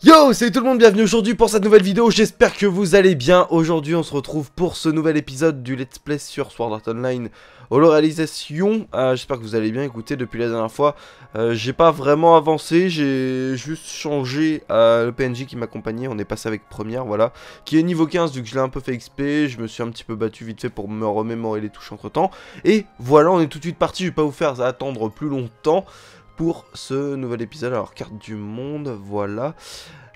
Yo, salut tout le monde, bienvenue aujourd'hui pour cette nouvelle vidéo, j'espère que vous allez bien. Aujourd'hui on se retrouve pour ce nouvel épisode du Let's Play sur Sword Art Online Holo-réalisation. J'espère que vous allez bien. Écoutez, depuis la dernière fois, j'ai pas vraiment avancé, j'ai juste changé le PNJ qui m'accompagnait. On est passé avec Première, voilà, qui est niveau 15, vu que je l'ai un peu fait XP. Je me suis un petit peu battu vite fait pour me remémorer les touches entre temps. Et voilà, on est tout de suite parti, je vais pas vous faire attendre plus longtemps pour ce nouvel épisode. Alors, carte du monde, voilà.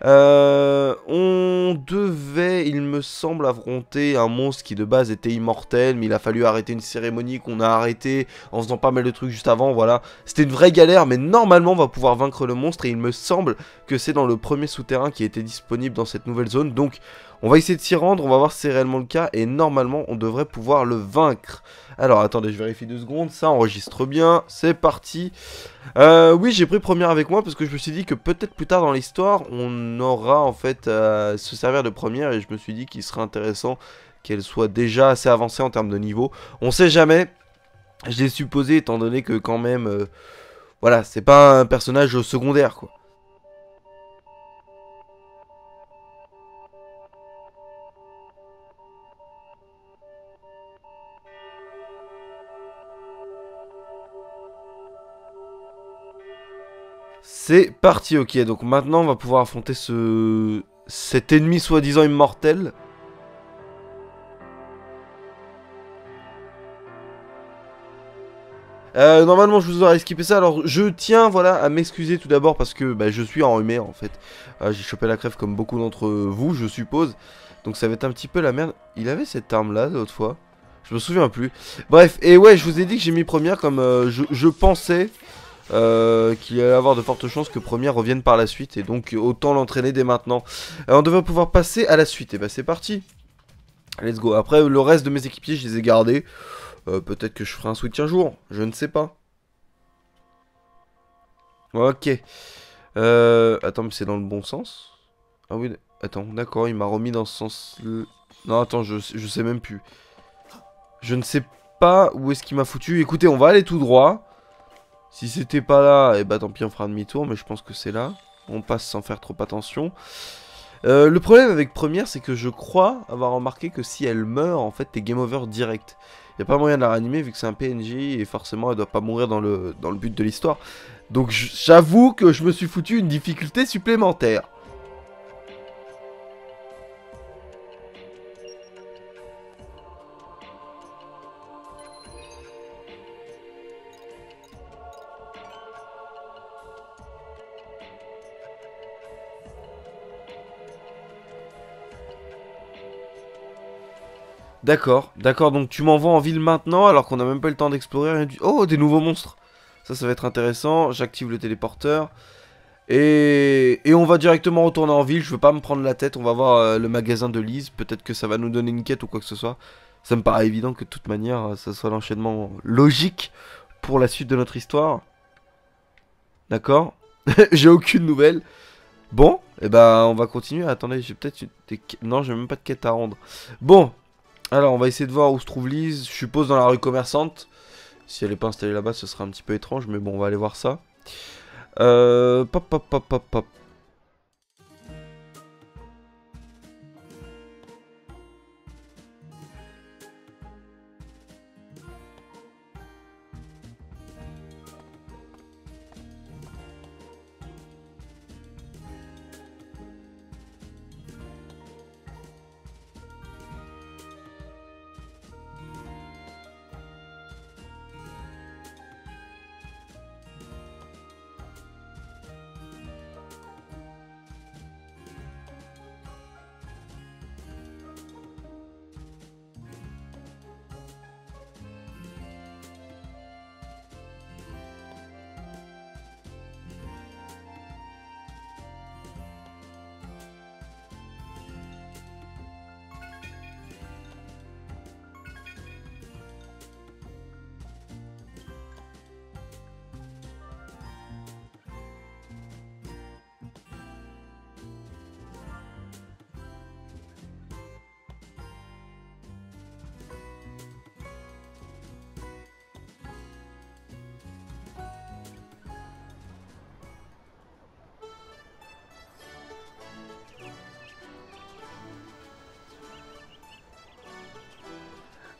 On devait, il me semble, affronter un monstre qui de base était immortel, mais il a fallu arrêter une cérémonie qu'on a arrêtée en faisant pas mal de trucs juste avant, voilà. C'était une vraie galère, mais normalement on va pouvoir vaincre le monstre, et il me semble que c'est dans le premier souterrain qui était disponible dans cette nouvelle zone, donc on va essayer de s'y rendre, on va voir si c'est réellement le cas, et normalement on devrait pouvoir le vaincre. Alors attendez, je vérifie 2 secondes, ça enregistre bien, c'est parti. Oui, j'ai pris Première avec moi parce que je me suis dit que peut-être plus tard dans l'histoire, on aura en fait à se servir de Première, et je me suis dit qu'il serait intéressant qu'elle soit déjà assez avancée en termes de niveau. On sait jamais, je l'ai supposé étant donné que quand même, voilà, c'est pas un personnage secondaire quoi. C'est parti, ok, donc maintenant on va pouvoir affronter cet ennemi soi-disant immortel. Normalement je vous aurais skippé ça, alors je tiens voilà à m'excuser tout d'abord parce que bah, je suis enrhumé en fait. J'ai chopé la crève comme beaucoup d'entre vous je suppose. Donc ça va être un petit peu la merde. Il avait cette arme là l'autre fois. Je me souviens plus. Bref, et ouais, je vous ai dit que j'ai mis Première comme je pensais qu'il allait avoir de fortes chances que Première revienne par la suite. Et donc autant l'entraîner dès maintenant. On devrait pouvoir passer à la suite. Et bah c'est parti. Let's go. Après le reste de mes équipiers je les ai gardés. Peut-être que je ferai un switch un jour, je ne sais pas. Ok. Attends, mais c'est dans le bon sens? Ah oui, attends, d'accord, il m'a remis dans ce sens. Non, attends, je sais même plus. Je ne sais pas où est-ce qu'il m'a foutu. Écoutez, on va aller tout droit. Si c'était pas là, et bah tant pis, on fera demi-tour, mais je pense que c'est là. On passe sans faire trop attention. Le problème avec Première, c'est que je crois avoir remarqué que si elle meurt, en fait, t'es game over direct. Y a pas moyen de la réanimer vu que c'est un PNJ et forcément elle doit pas mourir dans le but de l'histoire. Donc j'avoue que je me suis foutu une difficulté supplémentaire. D'accord, d'accord, donc tu m'envoies en ville maintenant alors qu'on a même pas eu le temps d'explorer rien du... Oh, des nouveaux monstres. Ça va être intéressant. J'active le téléporteur. Et on va directement retourner en ville. Je veux pas me prendre la tête. On va voir le magasin de Lise. Peut-être que ça va nous donner une quête ou quoi que ce soit. Ça me paraît évident que de toute manière, ça soit l'enchaînement logique pour la suite de notre histoire. D'accord. J'ai aucune nouvelle. Bon, et ben on va continuer. Attendez, j'ai peut-être non, j'ai même pas de quête à rendre. Bon, alors on va essayer de voir où se trouve Lise. Je suppose dans la rue commerçante. Si elle est pas installée là-bas, ce serait un petit peu étrange, mais bon, on va aller voir ça. Pop, pop, pop, pop, pop.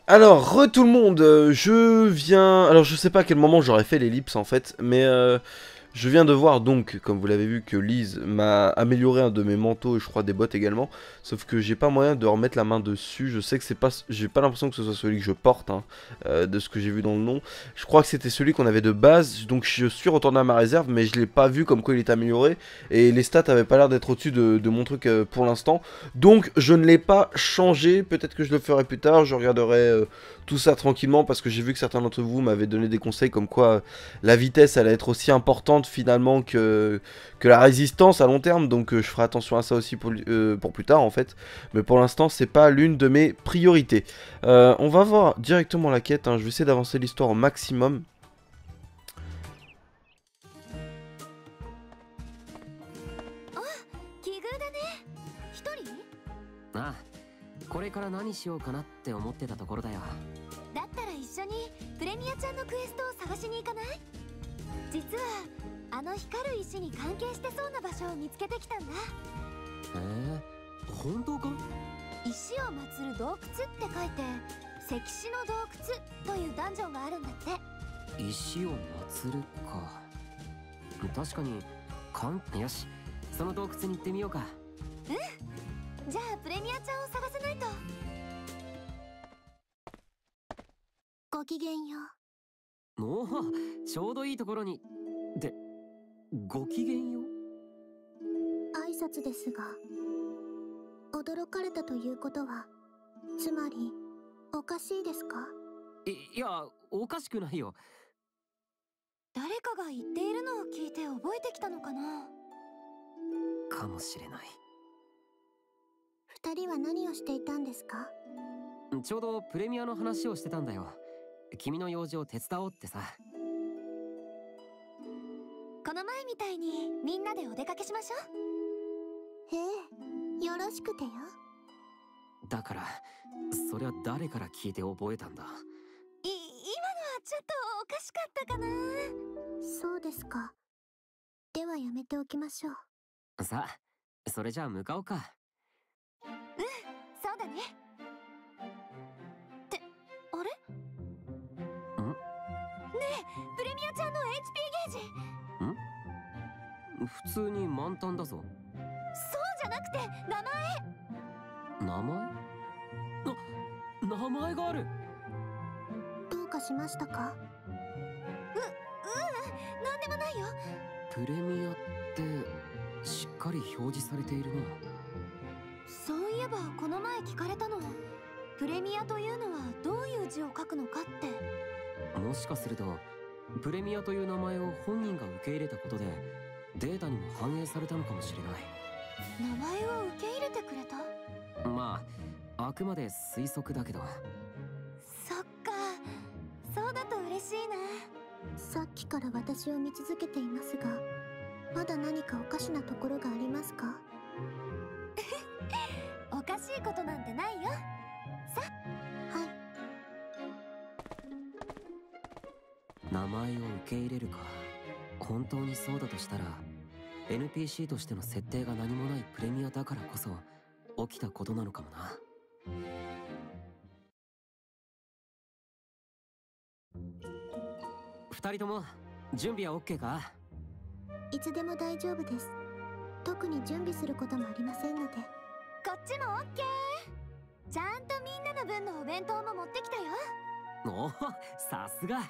Alors, tout le monde, je viens... Alors, je sais pas à quel moment j'aurais fait l'ellipse en fait, mais je viens de voir donc, comme vous l'avez vu, que Lise m'a amélioré un de mes manteaux et je crois des bottes également. Sauf que j'ai pas moyen de remettre la main dessus. Je sais que c'est pas... J'ai pas l'impression que ce soit celui que je porte, hein, de ce que j'ai vu dans le nom. Je crois que c'était celui qu'on avait de base, donc je suis retourné à ma réserve, mais je l'ai pas vu comme quoi il était amélioré. Et les stats avaient pas l'air d'être au-dessus de mon truc pour l'instant. Donc je ne l'ai pas changé, peut-être que je le ferai plus tard, je regarderai tout ça tranquillement parce que j'ai vu que certains d'entre vous m'avaient donné des conseils comme quoi la vitesse allait être aussi importante finalement que la résistance à long terme, donc je ferai attention à ça aussi pour plus tard en fait, mais pour l'instant c'est pas l'une de mes priorités. On va voir directement la quête, hein. Je vais essayer d'avancer l'histoire au maximum. Ah, これから何しようかなって思ってたところだよ。だったら一緒にプレミアちゃんのクエストを探しに行かない？実はあの光る石に関係してそうな場所を見つけてきたんだ。本当か？石を祀る洞窟って書いて石獅の洞窟というダンジョンがあるんだって。石を祀るか。確かによし、その洞窟に行ってみようか。じゃあプレミアちゃんを探さないと。ごきげんよう。おお、ちょうどいいところに。で、ごきげんよう。挨拶ですが、驚かれたということはつまりおかしいですか？いや、おかしくないよ。誰かが言っているのを聞いて覚えてきたのかな？かもしれない。二人は何をしていたんですか？ちょうどプレミアの話をしてたんだよ。君の用事を手伝おうってさ。この前みたいにみんなでお出かけしましょう。ええ、よろしくてよ。だからそれは誰から聞いて覚えたんだ？今のはちょっとおかしかったかな。そうですか。ではやめておきましょう。さあ、それじゃあ向かおうか。そうだね。ってあれ？ねえ、プレミアちゃんの HP ゲージ。普通に満タンだぞ。そうじゃなくて名前。名前がある。どうかしましたか？なんでもないよ。プレミアってしっかり表示されているな。そういえばこの前聞かれたの。プレミアというのはどういう字を書くのかって。もしかするとプレミアという名前を本人が受け入れたことでデータにも反映されたのかもしれない。名前を受け入れてくれた？まあ、あくまで推測だけど。そっか、そうだと嬉しいな。さっきから私を見続けていますが、まだ何かおかしなところがありますか？おかしいことなんてないよ。さ、はい。名前を受け入れるか。本当にそうだとしたら NPC としての設定が何もないプレミアだからこそ起きたことなのかもな。二人とも準備は OK か？いつでも大丈夫です。特に準備することもありませんので。こっちも OK。 ちゃんとみんなの分のお弁当も持ってきたよ。おお、さすが。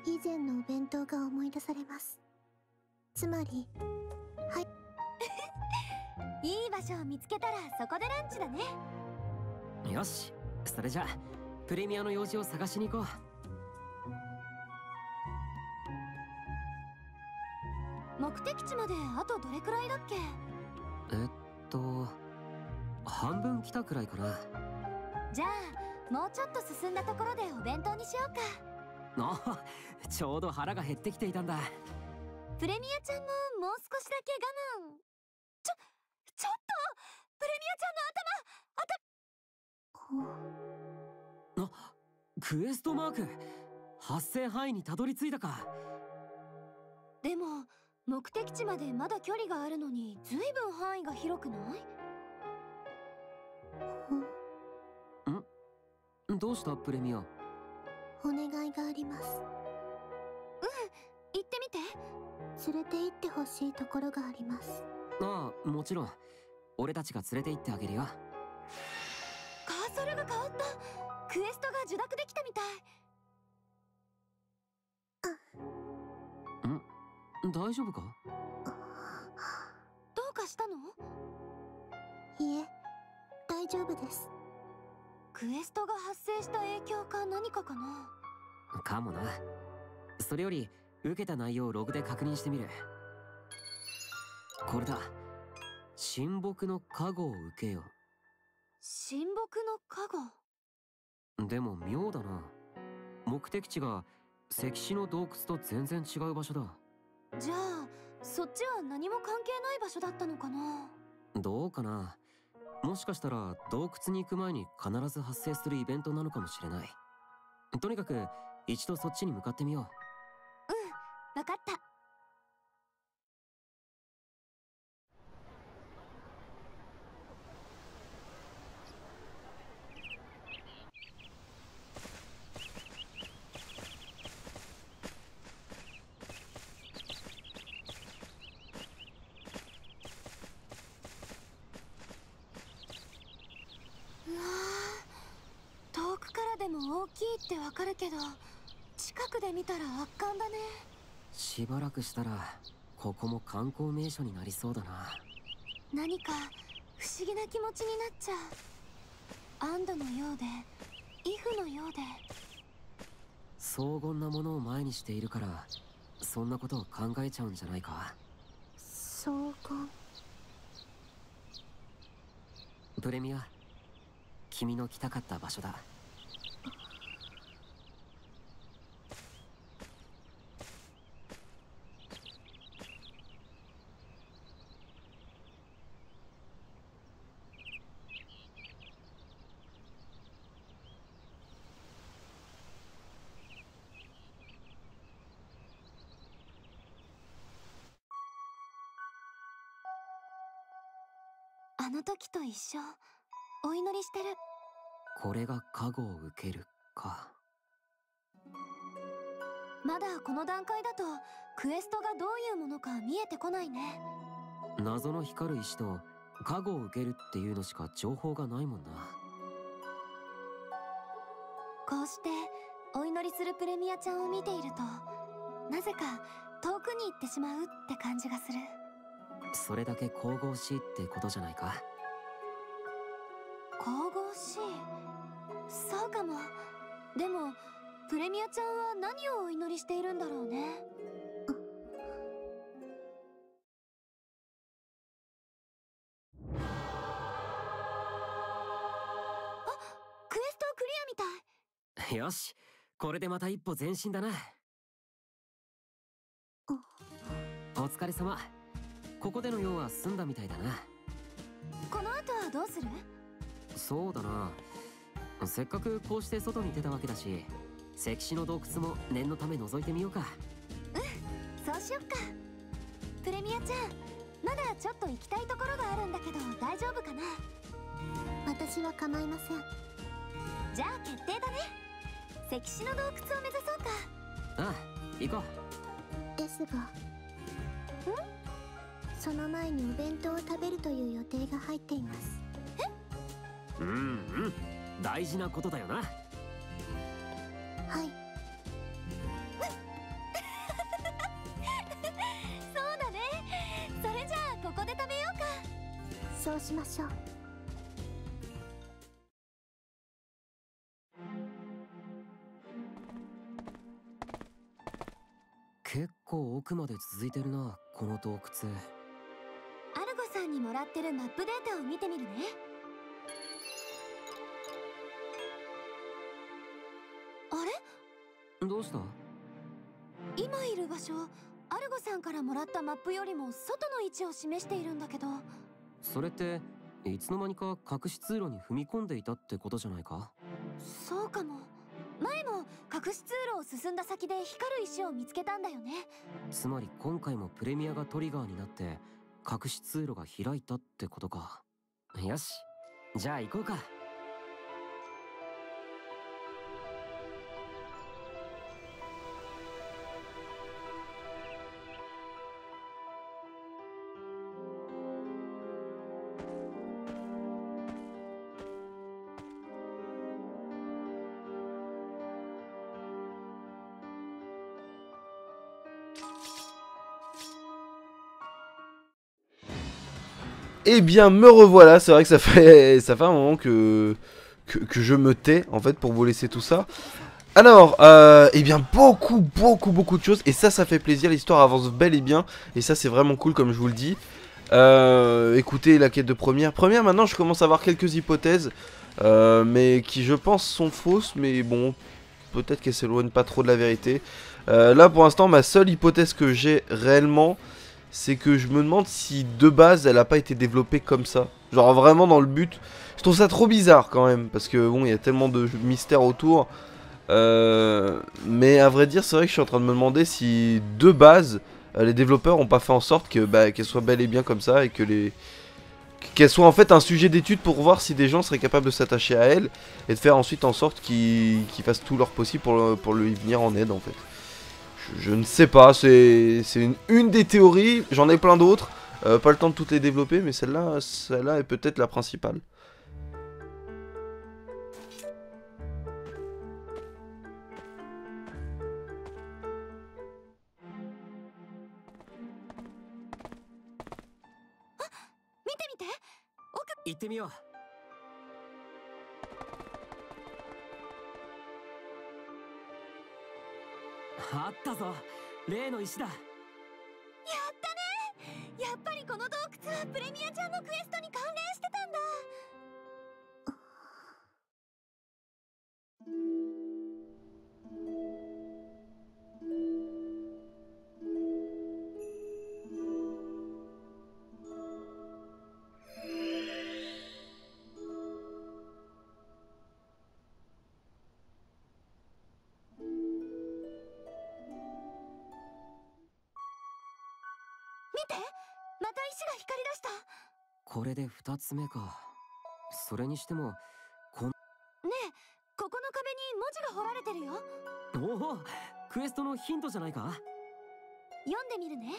以前のお弁当が思い出されます。つまり、はいいい場所を見つけたらそこでランチだね。よし、それじゃあプレミアの用事を探しに行こう。目的地まであとどれくらいだっけ？半分来たくらいかな。じゃあもうちょっと進んだところでお弁当にしようか。ちょうど腹が減ってきていたんだ。プレミアちゃんももう少しだけ我慢。ちょっとプレミアちゃんのクエストマーク発生範囲にたどり着いたか。でも目的地までまだ距離があるのに随分範囲が広くない？どうしたプレミア？お願いがあります。行ってみて。連れて行ってほしいところがあります。ああ、もちろん。俺たちが連れて行ってあげるよ。カーソルが変わった。クエストが受諾できたみたい。大丈夫か？どうかしたの？いえ、大丈夫です。クエストが発生した影響か何かかな。かもな。それより受けた内容をログで確認してみる。これだ。神木の加護を受けよ。神木の加護。でも妙だな。目的地が石獅の洞窟と全然違う場所だ。じゃあそっちは何も関係ない場所だったのかな。どうかな。もしかしたら洞窟に行く前に必ず発生するイベントなのかもしれない。とにかく一度そっちに向かってみよう。わかった。うわー、遠くからでも大きいってわかるけど、近くで見たら圧巻だね。しばらくしたらここも観光名所になりそうだな。何か不思議な気持ちになっちゃう。安堵のようで畏怖のようで。荘厳なものを前にしているからそんなことを考えちゃうんじゃないか。荘厳。プレミア、君の来たかった場所だ。あの時と一緒。お祈りしてる。これが加護を受けるか。まだこの段階だとクエストがどういうものか見えてこないね。謎の光る石と加護を受けるっていうのしか情報がないもんな。こうしてお祈りするプレミアちゃんを見ていると、なぜか遠くに行ってしまうって感じがする。それだけ神々しいってことじゃないか。神々しい。そうかも。でもプレミアちゃんは何をお祈りしているんだろうね。あ、クエストクリアみたい。よし、これでまた一歩前進だな。お疲れ様。ここでの用は済んだみたいだな。この後はどうする？そうだな。せっかくこうして外に出たわけだし、石獅の洞窟も念のため覗いてみようか。そうしよっか。プレミアちゃん、まだちょっと行きたいところがあるんだけど大丈夫かな？私は構いません。じゃあ決定だね。石獅の洞窟を目指そうか。ああ、行こう。ですが、その前にお弁当を食べるという予定が入っています。うんうん、大事なことだよな。はい。そうだね。それじゃあここで食べようか。そうしましょう。結構奥まで続いてるな、この洞窟。アルゴさんにもらってるマップデータを見てみるね。あれ？どうした？今いる場所、アルゴさんからもらったマップよりも外の位置を示しているんだけど。それっていつの間にか隠し通路に踏み込んでいたってことじゃないか？そうかも。前も隠し通路を進んだ先で光る石を見つけたんだよね。つまり今回もプレミアがトリガーになって隠し通路が開いたってことか。よし、じゃあ行こうか。Eh bien, me revoilà, c'est vrai que ça fait un moment que je me tais, en fait, pour vous laisser tout ça. Alors, eh bien, beaucoup de choses, et ça fait plaisir, l'histoire avance bel et bien, et ça, c'est vraiment cool, comme je vous le dis. Écoutez, la quête de première. Maintenant, je commence à avoir quelques hypothèses, mais qui, je pense, sont fausses, mais bon, peut-être qu'elles s'éloignent pas trop de la vérité. Là, pour l'instant, ma seule hypothèse que j'ai réellement, c'est que je me demande si de base elle a pas été développée comme ça. Genre vraiment dans le but. Je trouve ça trop bizarre quand même. Parce que bon, il y a tellement de mystères autour. Mais à vrai dire, c'est vrai que je suis en train de me demander si de base les développeurs ont pas fait en sorte que qu'elle soit bel et bien comme ça. Et que qu'elle soit en fait un sujet d'étude pour voir si des gens seraient capables de s'attacher à elle. Et de faire ensuite en sorte qu'ils fassent tout leur possible pour lui venir en aide en fait. Je ne sais pas, c'est une des théories, j'en ai plein d'autres, pas le temps de toutes les développer, mais celle-là est peut-être la principale.あったぞ、例の石だ。やったね。やっぱりこの洞窟はプレミアちゃんのクエストに関連してたんだ。見て、また石が光り出した。これで2つ目か。それにしてもねえ、ここの壁に文字が彫られてるよ。おお、クエストのヒントじゃないか。読んでみるね。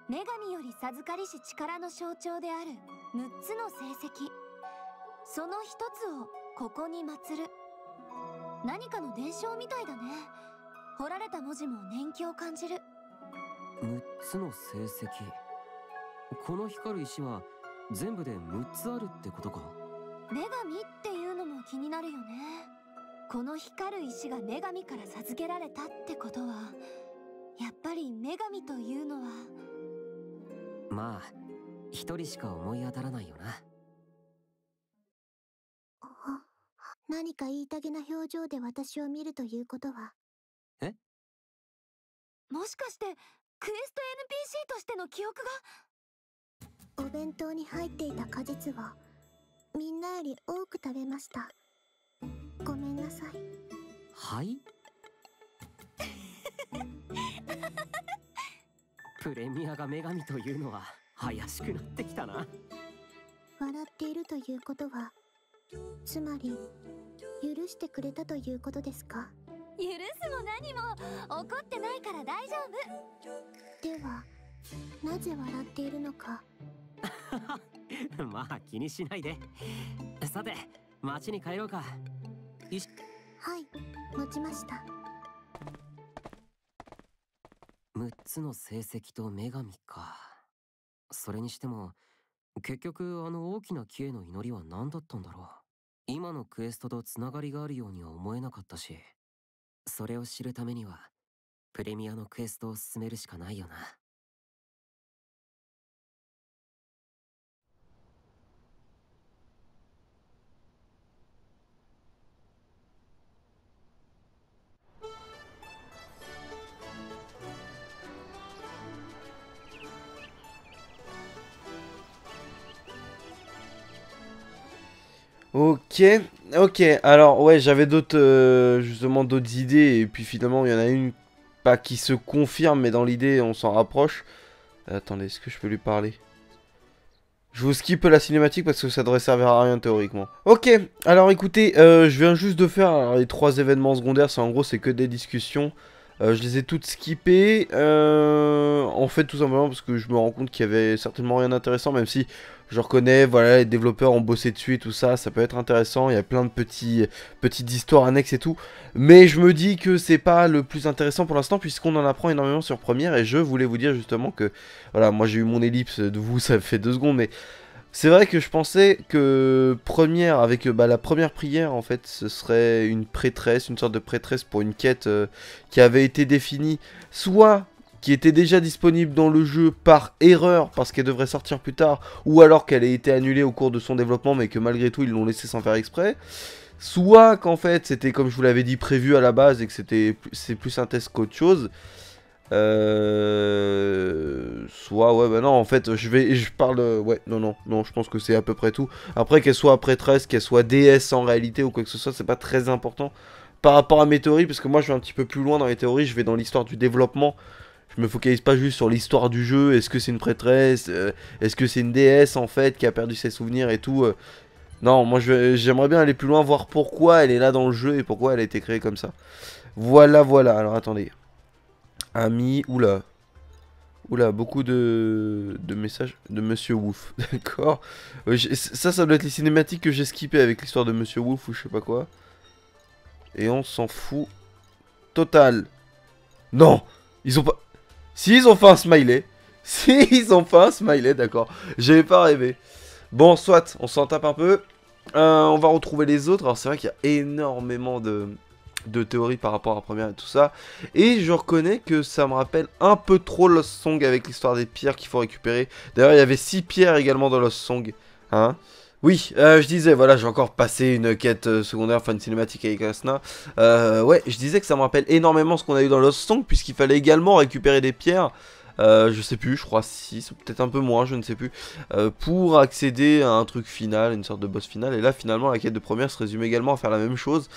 女神より授かりし力の象徴である6つの成績、その一つをここに祀る。何かの伝承みたいだね。彫られた文字も年季を感じる。6つの成績。この光る石は全部で6つあるってことか。女神っていうのも気になるよね。この光る石が女神から授けられたってことは、やっぱり女神というのは。まあ、一人しか思い当たらないよな。何か言いたげな表情で私を見るということは。え？もしかしてクエスト NPC としての記憶が。お弁当に入っていた果実をみんなより多く食べました。ごめんなさい。はい？プレミアが女神というのは怪しくなってきたな。笑っているということは、つまり許してくれたということですか？許すも何も怒ってないから大丈夫。ではなぜ笑っているのか。まあ気にしないで。さて、町に帰ろうか。はい、持ちました。6つの成績と女神か。それにしても結局あの大きな木への祈りは何だったんだろう。今のクエストとつながりがあるようには思えなかったし、それを知るためにはプレミアのクエストを進めるしかないよな。Ok, alors ouais, j'avais d'autres justement d'autres idées, et puis finalement il y en a une pas qui se confirme, mais dans l'idée on s'en rapproche. Attendez, est-ce que je peux lui parler? Je vous skip la cinématique parce que ça devrait servir à rien théoriquement. Ok, alors écoutez, je viens juste de faire les 3 événements secondaires, en gros c'est que des discussions. Je les ai toutes skippées. En fait, tout simplement parce que je me rends compte qu'il y avait certainement rien d'intéressant, même si je reconnais, voilà, les développeurs ont bossé dessus et tout ça, ça peut être intéressant. Il y a plein de petites histoires annexes et tout. Mais je me dis que c'est pas le plus intéressant pour l'instant, puisqu'on en apprend énormément sur Première. Et je voulais vous dire justement que, voilà, moi j'ai eu mon ellipse de vous, ça fait 2 secondes, mais c'est vrai que je pensais que Première, avec la première prière, en fait, ce serait une prêtresse, une sorte de prêtresse pour une quête qui avait été définie, soit qui était déjà disponible dans le jeu par erreur, parce qu'elle devrait sortir plus tard, ou alors qu'elle a été annulée au cours de son développement, mais que malgré tout, ils l'ont laissé sans faire exprès. Soit qu'en fait, c'était comme je vous l'avais dit, prévu à la base, et que c'est plus un test qu'autre chose. Soit ouais bah non en fait je parle ouais non je pense que c'est à peu près tout. Après qu'elle soit prêtresse, qu'elle soit déesse en réalité ou quoi que ce soit, c'est pas très important par rapport à mes théories, parce que moi je vais un petit peu plus loin dans les théories, je vais dans l'histoire du développement. Je me focalise pas juste sur l'histoire du jeu, est-ce que c'est une prêtresse, est-ce que c'est une déesse en fait qui a perdu ses souvenirs et tout. Non, moi j'aimerais bien aller plus loin, voir pourquoi elle est là dans le jeu et pourquoi elle a été créée comme ça. Voilà, alors attendez. Ami, oula, beaucoup de messages de Monsieur Wolf, d'accord. Ça doit être les cinématiques que j'ai skippé avec l'histoire de Monsieur Wolf ou je sais pas quoi. Et on s'en fout total. Non, ils ont pas... Si, ils ont fait un smiley. Si, ils ont fait un smiley, d'accord. J'avais pas rêvé. Bon, soit, on s'en tape un peu. On va retrouver les autres. Alors c'est vrai qu'il y a énormément de théories par rapport à la première et tout ça. Et je reconnais que ça me rappelle un peu trop Lost Song avec l'histoire des pierres qu'il faut récupérer. D'ailleurs, il y avait 6 pierres également dans Lost Song. Hein? Oui, je disais, voilà, j'ai encore passé une quête secondaire, enfin une cinématique avec Asna. Ouais, je disais que ça me rappelle énormément ce qu'on a eu dans Lost Song, puisqu'il fallait également récupérer des pierres. Je sais plus, je crois 6, peut-être un peu moins, je ne sais plus, pour accéder à un truc final, une sorte de boss final. Et là, finalement, la quête de première se résume également à faire la même chose.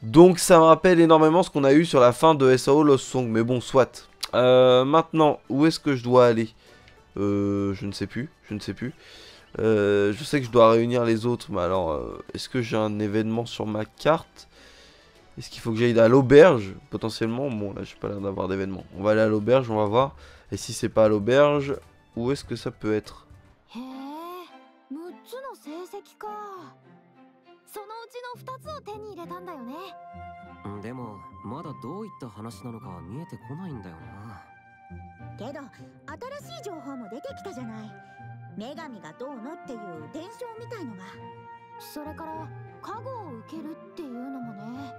Donc ça me rappelle énormément ce qu'on a eu sur la fin de SAO Lost Song, mais bon, soit. Maintenant, où est-ce que je dois aller? Je ne sais plus, je sais que je dois réunir les autres, mais alors, est-ce que j'ai un événement sur ma carte? Est-ce qu'il faut que j'aille à l'auberge, potentiellement? Bon, là, j'ai pas l'air d'avoir d'événement. On va aller à l'auberge, on va voir. Et si c'est pas à l'auberge, où est-ce que ça peut être? へえ、6つの成績か。そのうちの2つを手に入れたんだよね。でもまだどういった話なのかは見えてこないんだよな。けど新しい情報も出てきたじゃない。女神がどうのっていう伝承みたいのが。それから加護を受けるっていうのもね。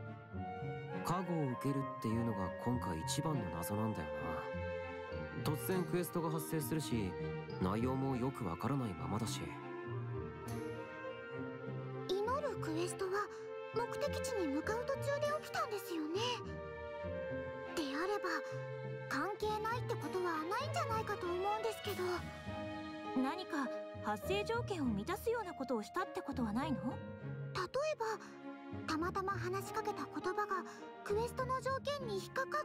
加護を受けるっていうのが今回一番の謎なんだよな。突然クエストが発生するし、内容もよくわからないままだし。祈るクエストは目的地に向かう途中で起きたんですよね。であれば関係ないってことはないんじゃないかと思うんですけど。何か発生条件を満たすようなことをしたってことはないの？例えばたまたま話しかけた言葉がクエストの条件に引っかかっ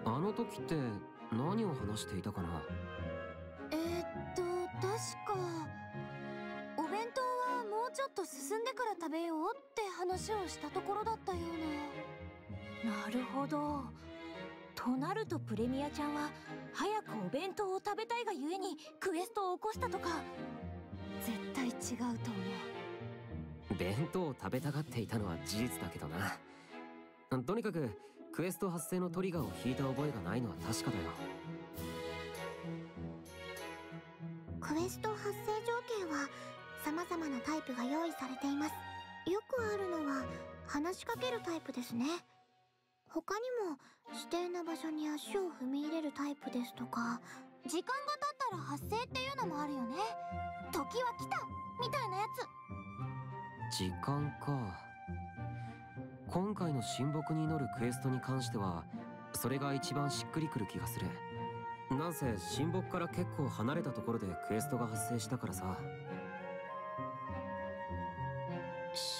た。あの時って何を話していたかな。確かお弁当はもうちょっと進んでから食べようって話をしたところだったような。なるほど。となるとプレミアちゃんは早くお弁当を食べたいがゆえにクエストを起こしたとか。絶対違うと思う。弁当を食べたがっていたのは事実だけどな。とにかくクエスト発生のトリガーを引いた覚えがないのは確かだよ。クエスト発生条件は様々なタイプが用意されています。よくあるのは話しかけるタイプですね。他にも指定な場所に足を踏み入れるタイプですとか、時間が経ったら発生っていうのもあるよね。時は来たみたいなやつ。時間か。今回の神木に祈るクエストに関してはそれが一番しっくりくる気がする。なんせ神木から結構離れたところでクエストが発生したからさ。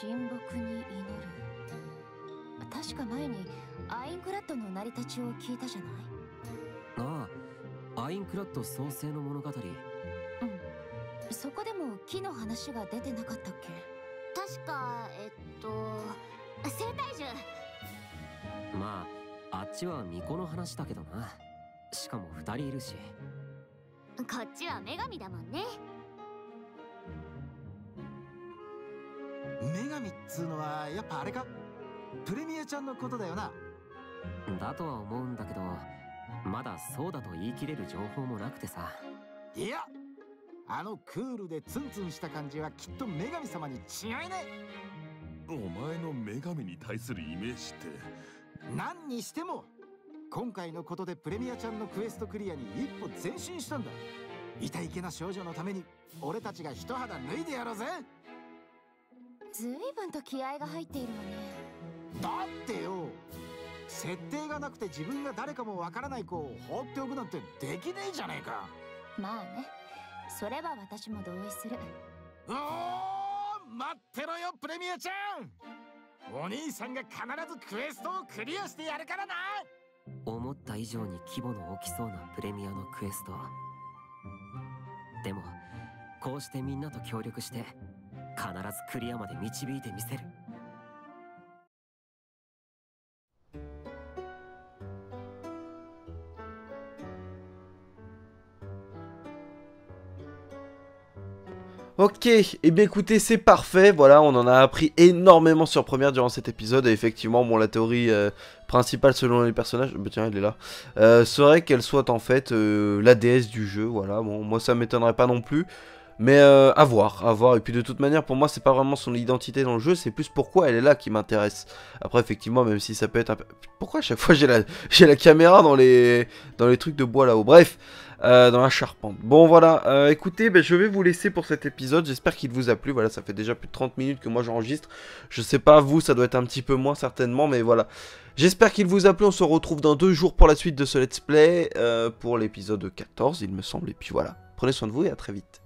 神木に祈る。確か前にアインクラッドの成り立ちを聞いたじゃない。ああ、アインクラッド創世の物語。そこでも木の話が出てなかったっけ？確か生体樹。まああっちは巫女の話だけどな。しかも2人いるし。こっちは女神だもんね。女神っつうのはやっぱあれか、プレミアちゃんのことだよな。だとは思うんだけど、まだそうだと言い切れる情報もなくてさ。いや、あのクールでツンツンした感じはきっと女神様に違いねお前の女神に対するイメージって。何にしても今回のことでプレミアちゃんのクエストクリアに一歩前進したんだ。いたいけな少女のために俺たちが一肌脱いでやろうぜ。ずいぶんと気合が入っているわね。だってよ、設定がなくて自分が誰かもわからない子を放っておくなんてできねえじゃねえか。まあね、それは私も同意する。おー、待ってろよプレミアちゃん。お兄さんが必ずクエストをクリアしてやるからな。思った以上に規模の大きそうなプレミアのクエスト。でもこうしてみんなと協力して必ずクリアまで導いてみせる。Ok, et bien écoutez, c'est parfait, voilà, on en a appris énormément sur Première durant cet épisode, et effectivement, bon, la théorie principale selon les personnages, bah tiens, elle est là, serait qu'elle soit en fait la déesse du jeu, voilà, bon, moi ça m'étonnerait pas non plus, mais à voir, et puis de toute manière, pour moi, c'est pas vraiment son identité dans le jeu, c'est plus pourquoi elle est là qui m'intéresse. Après, effectivement, même si ça peut être un peu... Pourquoi à chaque fois j'ai la caméra dans les trucs de bois là-haut, bref... dans la charpente. Bon voilà, écoutez, je vais vous laisser pour cet épisode, j'espère qu'il vous a plu, voilà, ça fait déjà plus de 30 minutes que moi j'enregistre, je sais pas vous, ça doit être un petit peu moins certainement, mais voilà. J'espère qu'il vous a plu, on se retrouve dans 2 jours pour la suite de ce let's play, pour l'épisode 14 il me semble, et puis voilà, prenez soin de vous et à très vite.